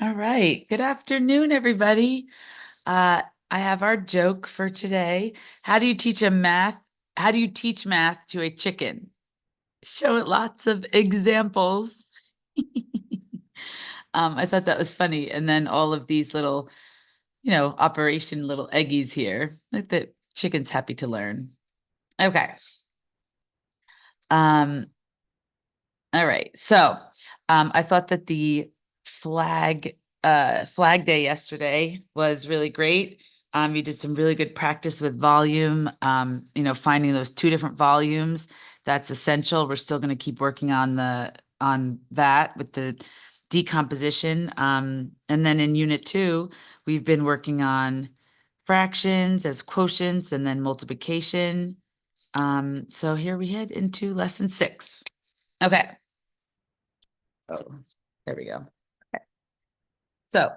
All right. Good afternoon, everybody. I have our joke for today. How do you teach How do you teach math to a chicken? Show it lots of examples. I thought that was funny. And then all of these little, operation little eggies here. Like the chicken's happy to learn. Okay. Um, all right. So, I thought that the flag day yesterday was really great. You did some really good practice with volume, finding those two different volumes. That's essential. We're still going to keep working on that with the decomposition. And then in unit 2, we've been working on fractions as quotients and then multiplication. So here we head into lesson 6. Okay. Oh, there we go. Okay. So,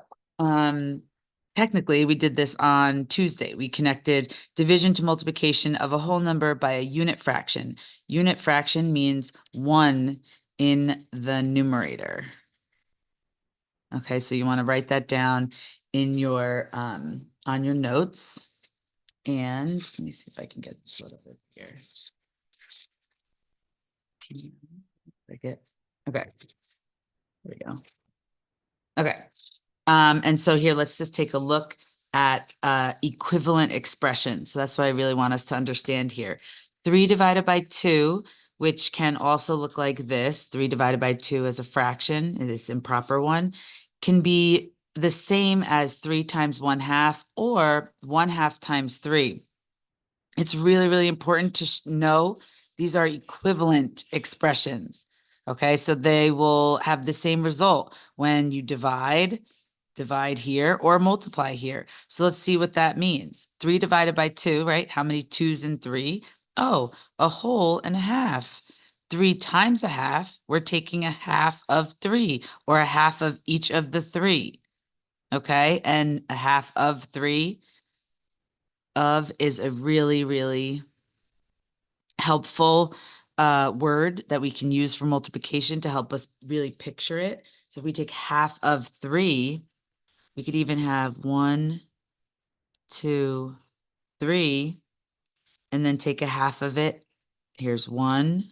technically, we did this on Tuesday. We connected division to multiplication of a whole number by a unit fraction. Unit fraction means 1 in the numerator. Okay, so you want to write that down in your on your notes. And let me see if I can get this over here. Okay. There we go. Okay. And so here, let's just take a look at equivalent expressions. So that's what I really want us to understand here. 3 divided by 2, which can also look like this, 3 divided by 2 as a fraction, this improper one, can be the same as 3 times 1/2 or 1/2 times 3. It's really, really important to know these are equivalent expressions. Okay, so they will have the same result when you divide here or multiply here. So let's see what that means. 3 divided by 2, right? How many 2's in 3? Oh, a whole and a half. 3 times a half, we're taking a half of 3 or a half of each of the 3. Okay, and a half of 3 is a really, really helpful word that we can use for multiplication to help us really picture it. So if we take half of 3, we could even have 1, 2, 3, and then take a half of it. Here's 1,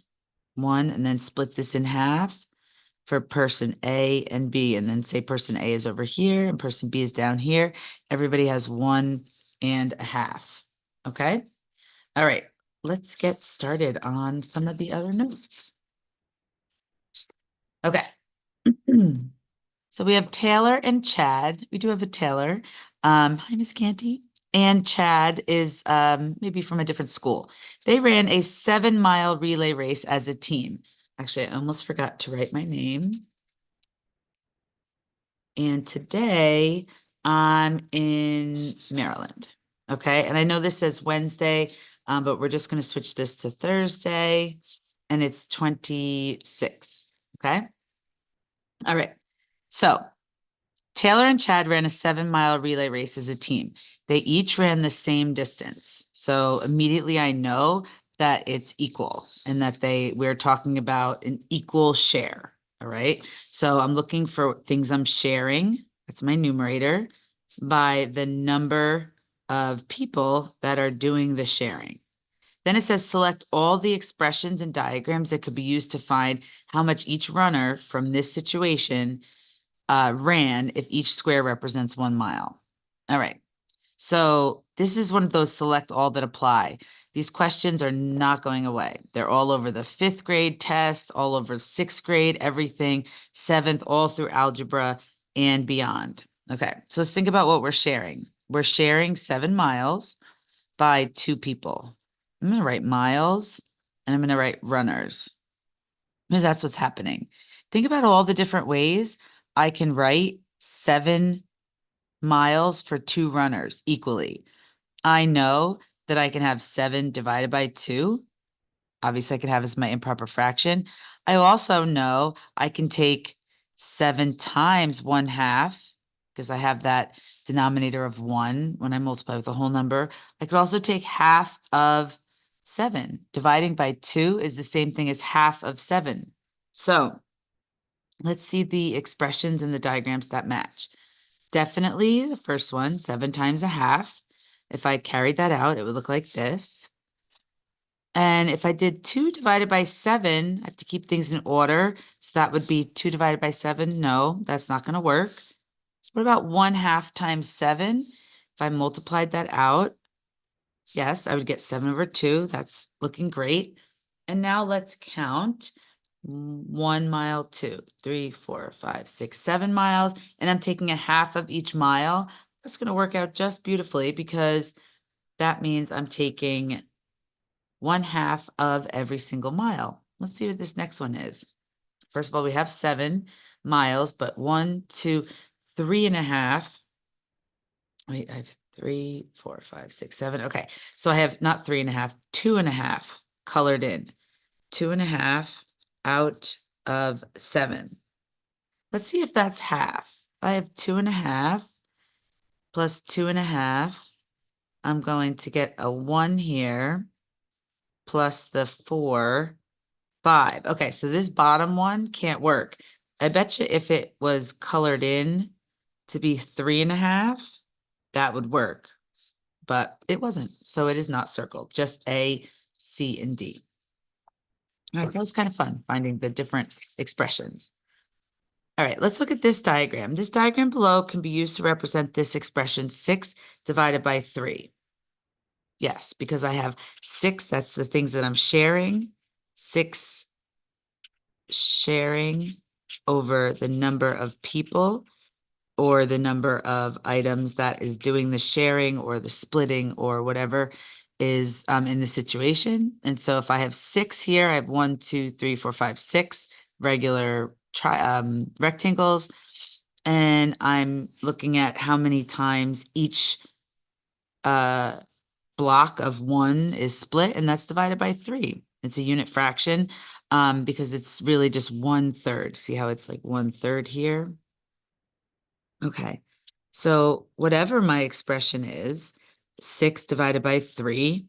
1, and then split this in half for person A and B, and then say person A is over here and person B is down here. Everybody has 1 and a half. Okay? All right, let's get started on some of the other notes. Okay. So we have Taylor and Chad. We do have a Taylor. Hi, Miss Canty. And Chad is maybe from a different school. They ran a 7-mile relay race as a team. Actually, I almost forgot to write my name. And today I'm in Maryland. Okay, and I know this says Wednesday, but we're just going to switch this to Thursday, and it's 26. Okay. All right. So Taylor and Chad ran a 7-mile relay race as a team. They each ran the same distance. So immediately I know that it's equal and that we're talking about an equal share. All right. So I'm looking for things I'm sharing. That's my numerator by the number of people that are doing the sharing. Then it says select all the expressions and diagrams that could be used to find how much each runner from this situation ran if each square represents 1 mile. All right. So this is one of those select all that apply. These questions are not going away. They're all over the 5th grade test, all over 6th grade, everything, 7th, all through algebra and beyond. Okay, so let's think about what we're sharing. We're sharing 7 miles by 2 people. I'm going to write miles and I'm going to write runners because that's what's happening. Think about all the different ways I can write 7 miles for 2 runners equally. I know that I can have 7 divided by 2. Obviously, I could have as my improper fraction. I also know I can take 7 times 1/2 because I have that denominator of 1 when I multiply with a whole number. I could also take half of 7. Dividing by 2 is the same thing as half of 7. So Let's see the expressions in the diagrams that match. Definitely the first one, 7 times a half. If I carried that out, it would look like this. And if I did 2 divided by 7, I have to keep things in order. So that would be 2 divided by 7. No, that's not going to work. What about 1/2 times 7? If I multiplied that out, yes, I would get 7/2. That's looking great. And now let's count. 1 mile, 2, 3, 4, 5, 6, 7 miles. And I'm taking a half of each mile. That's going to work out just beautifully because that means I'm taking 1/2 of every single mile. Let's see what this next one is. First of all, we have 7 miles, but 1, 2, 3.5. Wait, I have 3, 4, 5, 6, 7. Okay, so I have not 3.5, 2.5 colored in. 2.5 out of 7. Let's see if that's half. I have 2.5 plus 2.5. I'm going to get a 1 here plus the 4, 5. Okay, so this bottom one can't work. I bet you if it was colored in to be 3.5, that would work, but it wasn't. So it is not circled, just A, C, and D. All right, that was kind of fun finding the different expressions. All right, let's look at this diagram. This diagram below can be used to represent this expression 6 divided by 3. Yes, because I have 6, that's the things that I'm sharing. 6 sharing over the number of people or the number of items that is doing the sharing or the splitting or whatever is in the situation. And so if I have 6 here, I have 1, 2, 3, 4, 5, 6 regular rectangles. And I'm looking at how many times each block of 1 is split, and that's divided by 3. It's a unit fraction because it's really just 1/3. See how it's like 1/3 here? Okay. So whatever my expression is, 6 divided by 3,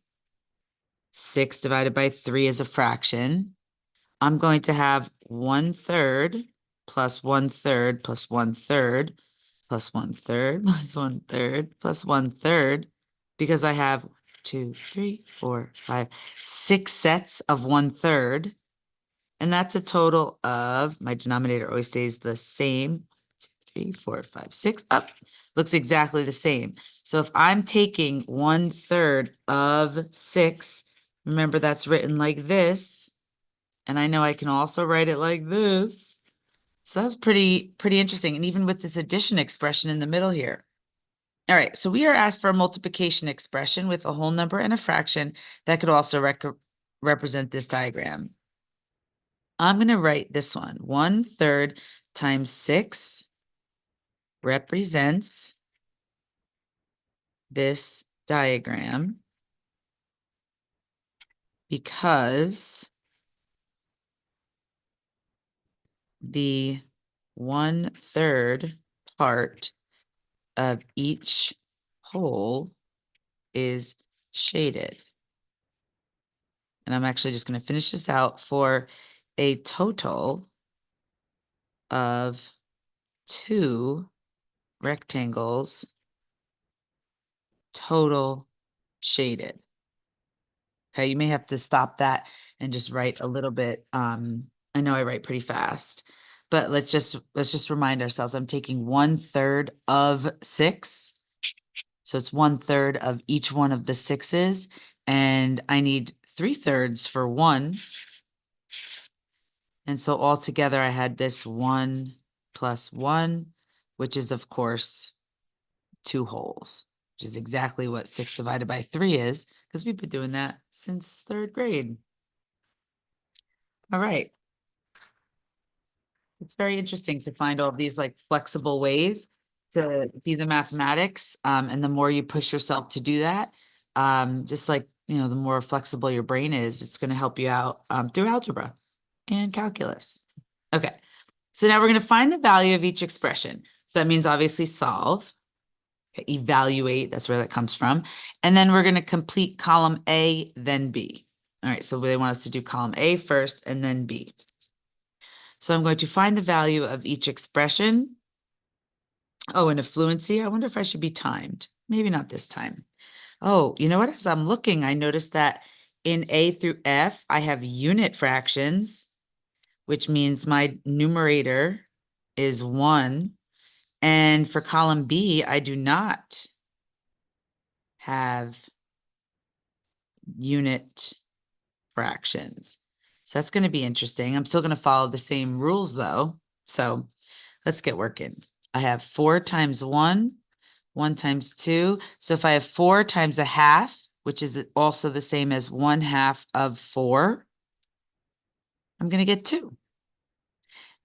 6 divided by 3 is a fraction. I'm going to have 1/3 plus 1/3 plus 1/3 plus 1/3 plus 1/3 plus 1/3 because I have 2, 3, 4, 5, 6 sets of 1/3. And that's a total of, my denominator always stays the same. 2, 3, 4, 5, 6 up. Looks exactly the same. So if I'm taking 1/3 of 6, remember that's written like this. And I know I can also write it like this. So that's pretty interesting. And even with this addition expression in the middle here. All right, so we are asked for a multiplication expression with a whole number and a fraction that could also represent this diagram. I'm going to write this one. 1/3 times 6 represents this diagram because the 1/3 part of each whole is shaded. And I'm actually just going to finish this out for a total of 2 rectangles total shaded. Okay, you may have to stop that and just write a little bit. I know I write pretty fast, but let's just remind ourselves I'm taking 1/3 of 6. So it's 1/3 of each one of the 6s, and I need 3/3 for 1. And so altogether I had this 1 plus 1, which is of course 2 wholes, which is exactly what 6 divided by 3 is, because we've been doing that since 3rd grade. All right. It's very interesting to find all these like flexible ways to do the mathematics. And the more you push yourself to do that, just like, the more flexible your brain is, it's going to help you out through algebra and calculus. Okay. So now we're going to find the value of each expression. So that means obviously solve, evaluate, that's where that comes from. And then we're going to complete column A, then B. All right. So they want us to do column A first and then B. So So I'm going to find the value of each expression. Oh, and a fluency. I wonder if I should be timed. Maybe not this time. Oh, you know what? As I'm looking, I noticed that in A through F, I have unit fractions, which means my numerator is 1. And for column B, I do not have unit fractions. So that's going to be interesting. I'm still going to follow the same rules though. So let's get working. I have 4 times 1, 1 times 2. So if I have 4 times a half, which is also the same as 1/2 of 4, I'm going to get 2.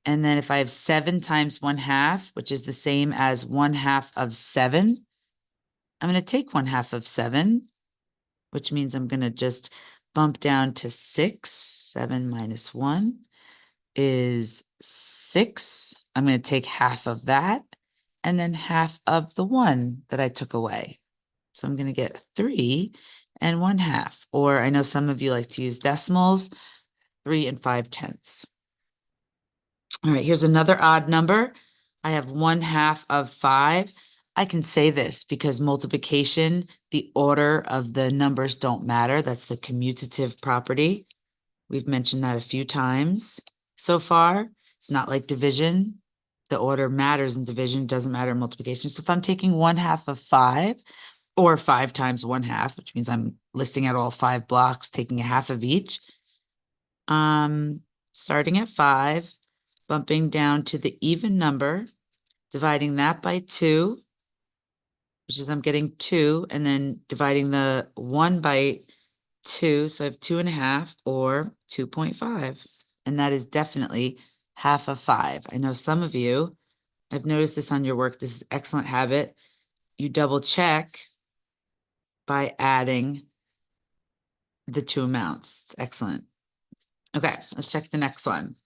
And then if I have 7 times 1/2, which is the same as 1/2 of 7, I'm going to take 1/2 of 7, which means I'm going to just bump down to 6. 7 minus 1 is 6. I'm going to take half of that and then half of the 1 that I took away. So I'm going to get 3 and 1/2. Or I know some of you like to use decimals, 3 5/10. All right, here's another odd number. I have 1/2 of 5. I can say this because multiplication, the order of the numbers don't matter. That's the commutative property. We've mentioned that a few times so far. It's not like division. The order matters in division, doesn't matter in multiplication. So if I'm taking 1/2 of 5, or 5 times 1/2, which means I'm listing out all 5 blocks, taking a half of each, starting at 5, bumping down to the even number, dividing that by 2, which is I'm getting 2, and then dividing the 1 by 2, so I have 2.5 or 2.5, and that is definitely half of 5. I know some of you, I've noticed this on your work, this is an excellent habit. You double check by adding the 2 amounts. It's excellent. Okay, let's check the next one.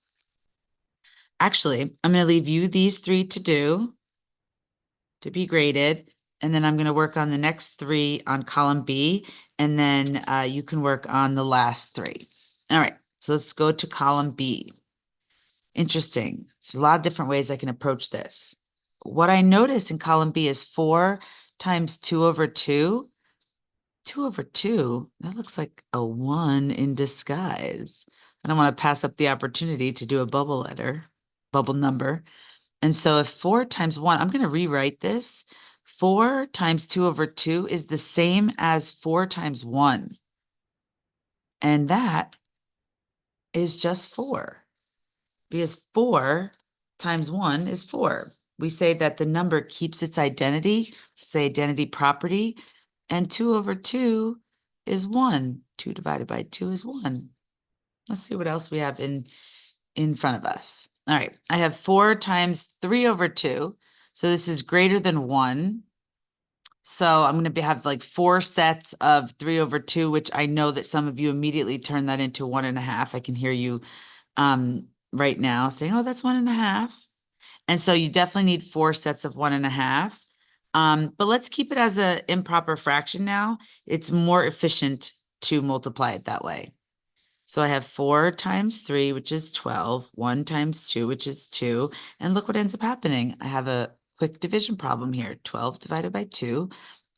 Actually, I'm going to leave you these 3 to do, to be graded, and then I'm going to work on the next 3 on column B, and then you can work on the last 3. All right, so let's go to column B. Interesting. There's a lot of different ways I can approach this. What I notice in column B is 4 times 2 over 2. 2 over 2, that looks like a 1 in disguise. I don't want to pass up the opportunity to do a bubble letter, bubble number. And so if 4 times 1, I'm going to rewrite this. 4 times 2 over 2 is the same as 4 times 1. And that is just 4. Because 4 times 1 is 4. We say that the number keeps its identity, say identity property, and 2 over 2 is 1. 2 divided by 2 is 1. Let's see what else we have in front of us. All right, I have 4 times 3 over 2. So this is greater than 1. So I'm going to have like 4 sets of 3 over 2, which I know that some of you immediately turn that into 1.5. I can hear you right now saying, oh, that's 1.5. And so you definitely need 4 sets of 1.5. But let's keep it as an improper fraction now. It's more efficient to multiply it that way. So I have 4 times 3, which is 12, 1 times 2, which is 2. And look what ends up happening. I have a quick division problem here. 12 divided by 2,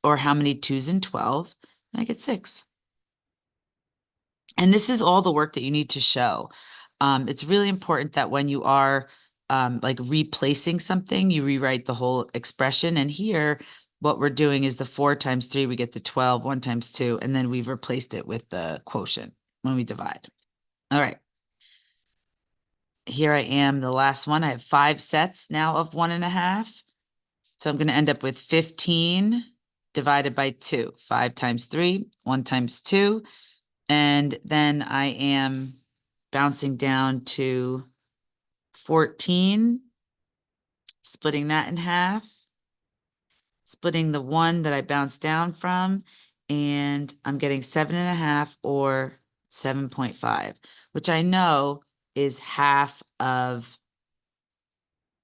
or how many 2's in 12? And I get 6. And this is all the work that you need to show. It's really important that when you are like replacing something, you rewrite the whole expression. And here, what we're doing is the 4 times 3, we get the 12, 1 times 2, and then we've replaced it with the quotient when we divide. All right. Here I am, the last one. I have 5 sets now of 1.5. So I'm going to end up with 15 divided by 2. 5 times 3, 1 times 2. And then I am bouncing down to 14, splitting that in half, splitting the 1 that I bounced down from, and I'm getting 7.5 or 7.5, which I know is half of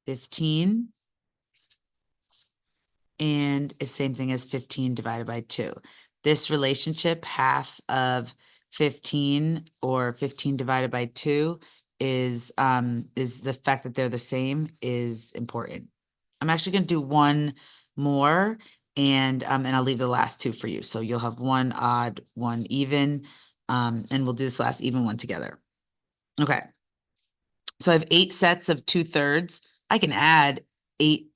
15 and is same thing as 15 divided by 2. This relationship, half of 15 or 15 divided by 2, is the fact that they're the same is important. I'm actually gonna do one more and I'll leave the last two for you. So you'll have one odd, one even, and we'll do this last even one together. Okay. So I have 8 sets of 2/3. I can add 8,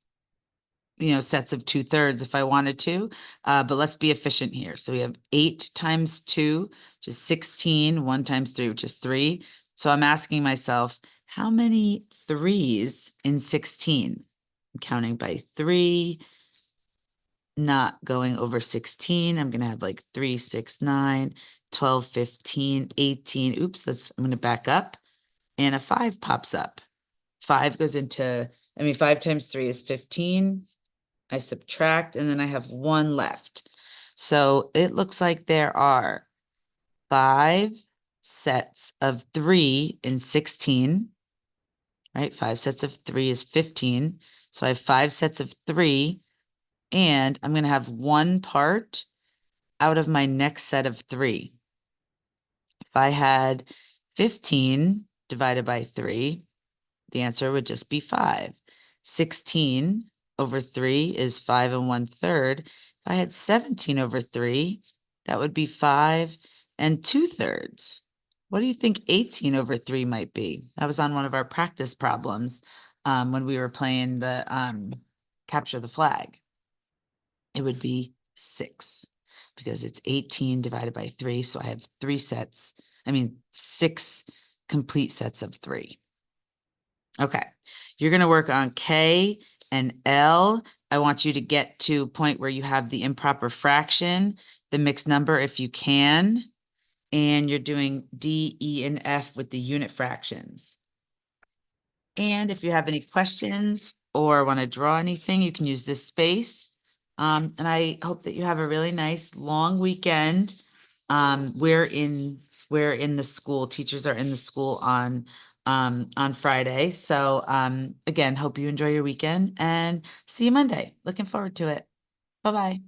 sets of 2/3 if I wanted to, but let's be efficient here. So we have 8 times 2, which is 16, 1 times 3, which is 3. So I'm asking myself, how many 3s in 16? I'm counting by 3, not going over 16. I'm going to have like 3, 6, 9, 12, 15, 18. Oops, I'm going to back up and a 5 pops up. 5 goes into, 5 times 3 is 15. I subtract, and then I have 1 left. So it looks like there are 5 sets of 3 in 16, right? 5 sets of 3 is 15. So I have 5 sets of 3, and I'm going to have 1 part out of my next set of 3. If I had 15 divided by 3, the answer would just be 5. 16 over 3 is 5 1/3. If I had 17 over 3, that would be 5 2/3. What do you think 18 over 3 might be? That was on one of our practice problems when we were playing the capture the flag. It would be 6 because it's 18 divided by 3. So I have 6 complete sets of 3. Okay, you're going to work on K and L. I want you to get to a point where you have the improper fraction, the mixed number if you can, and you're doing D, E, and F with the unit fractions. And if you have any questions or want to draw anything, you can use this space. And I hope that you have a really nice long weekend. We're in the school. Teachers are in the school on Friday. So again, hope you enjoy your weekend and see you Monday. Looking forward to it. Bye-bye.